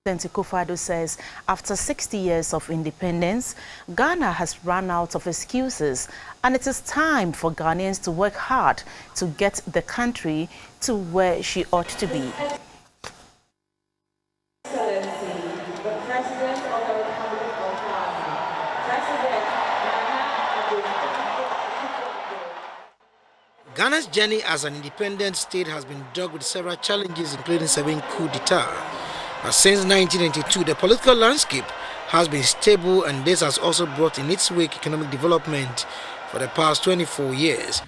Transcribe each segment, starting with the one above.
President Akufo-Addo says after 60 years of independence, Ghana has run out of excuses and it is time for Ghanaians to work hard to get the country to where she ought to be. Excellency, the President of the Republic of Ghana, President Akufo-Addo. Ghana's journey as an independent state has been dogged with several challenges, including 7 coups d'etat. But since 1992, the political landscape has been stable, and this has also brought in its wake economic development for the past 24 years.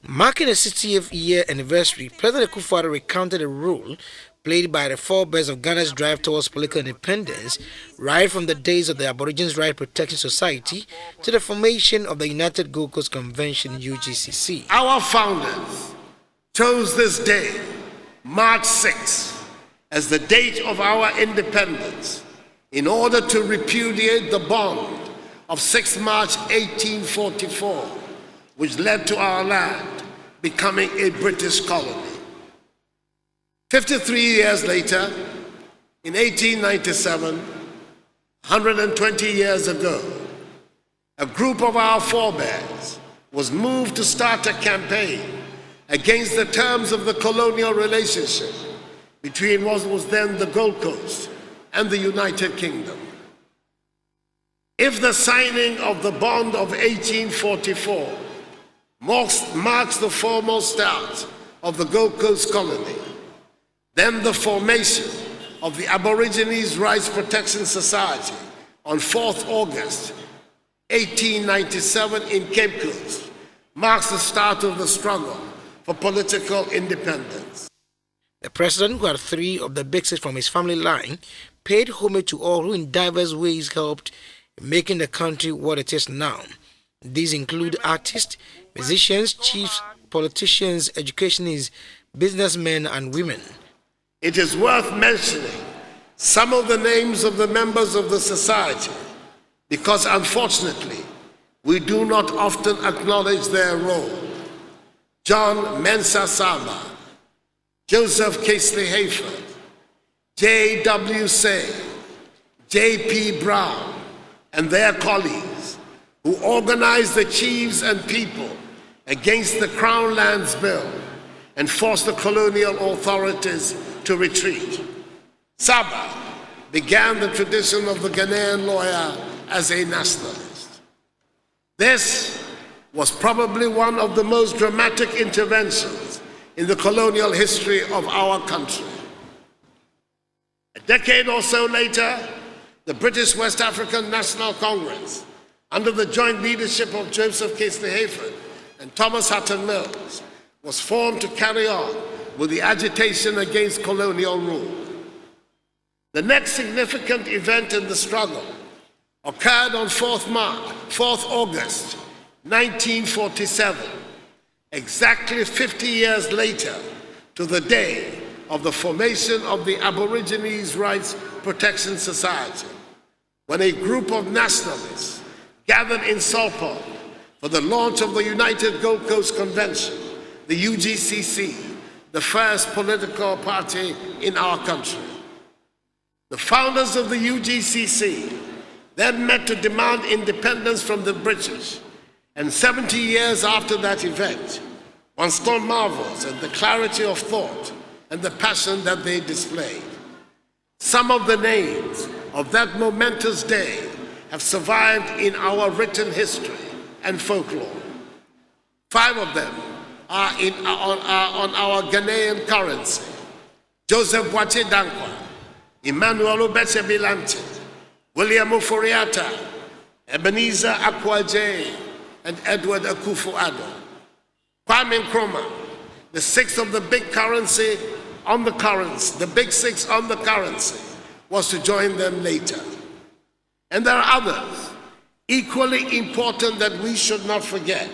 Marking the 60th year anniversary, President Akufo-Addo recounted the role played by the forebears of Ghana's drive towards political independence, right from the days of the Aborigines Right Protection Society to the formation of the United Gold Coast Convention (UGCC). Our founders chose this day, March 6, as the date of our independence in order to repudiate the bond of 6 March 1844, which led to our land becoming a British colony. 53 years later, in 1897, 120 years ago, a group of our forebears was moved to start a campaign against the terms of the colonial relationship between what was then the Gold Coast and the United Kingdom. If the signing of the bond of 1844 marks the formal start of the Gold Coast colony, then the formation of the Aborigines Rights Protection Society on 4th August 1897 in Cape Coast marks the start of the struggle for political independence. The president, who had 3 of the big 6 from his family line, paid homage to all who in diverse ways helped in making the country what it is now. These include artists, musicians, chiefs, politicians, educationists, businessmen, and women. It is worth mentioning some of the names of the members of the society because, unfortunately, we do not often acknowledge their role. John Mensah Saba, Joseph Casely Hayford, J.W. Say, J.P. Brown, and their colleagues who organized the chiefs and people against the Crown Lands Bill and forced the colonial authorities to retreat. Saba began the tradition of the Ghanaian lawyer as a nationalist. This was probably one of the most dramatic interventions in the colonial history of our country. A decade or so later, the British West African National Congress, under the joint leadership of Joseph Casely Hayford and Thomas Hutton Mills, was formed to carry on with the agitation against colonial rule. The next significant event in the struggle occurred on 4th August 1947, exactly 50 years later to the day of the formation of the Aborigines Rights Protection Society, when a group of nationalists gathered in Saltpond for the launch of the United Gold Coast Convention, the UGCC, the first political party in our country. The founders of the UGCC then met to demand independence from the British, and 70 years after that event, one still marvels at the clarity of thought and the passion that they displayed. Some of the names of that momentous day have survived in our written history and folklore. 5 of them are on our Ghanaian currency: Joseph Boache Dankwa, Emmanuel Obeche Bilante, William Oforiatta, Ebenezer Akwaje, and Edward Akufo-Addo. Kwame Nkrumah, the 6th of the big currency on the currency, the big 6 on the currency, was to join them later. And there are others equally important that we should not forget.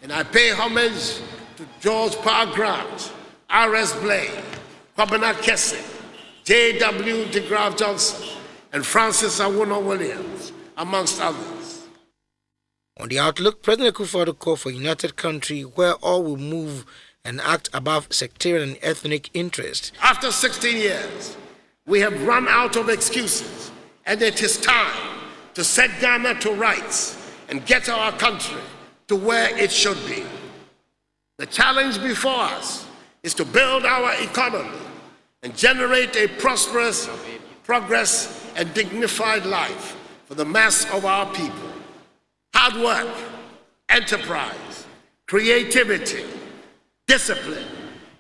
And I pay homage to George Parr Grant, R.S. Blake, Kwabena Kessie, J.W. de Graaf Johnson, and Francis Awuno Williams, amongst others. On the outlook, President Akufo-Addo called for a united country where all will move and act above sectarian and ethnic interest. After 16 years, We have run out of excuses, and it is time to set Ghana to rights and get our country to where it should be. The challenge before us is to build our economy and generate a prosperous, progress, and dignified life for the mass of our people. Hard work, enterprise, creativity, discipline,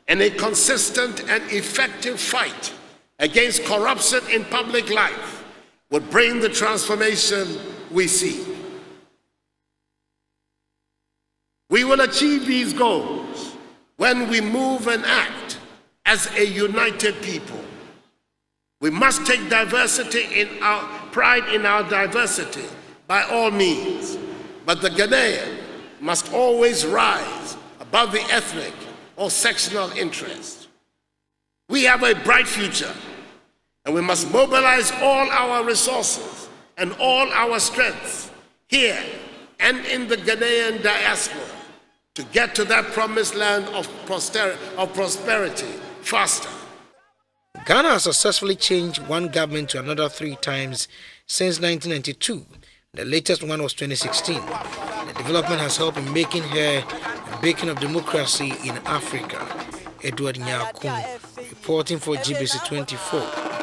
and a consistent and effective fight against corruption in public life would bring the transformation we seek. We will achieve these goals when we move and act as a united people. We must take pride in our diversity by all means, but the Ghanaian must always rise above the ethnic or sectional interest. We have a bright future, and we must mobilize all our resources and all our strengths here and in the Ghanaian diaspora to get to that promised land of prosperity faster. Ghana has successfully changed one government to another 3 times since 1992. The latest one was 2016. The development has helped in making her a beacon of democracy in Africa. Nyarko, reporting for GBC 24.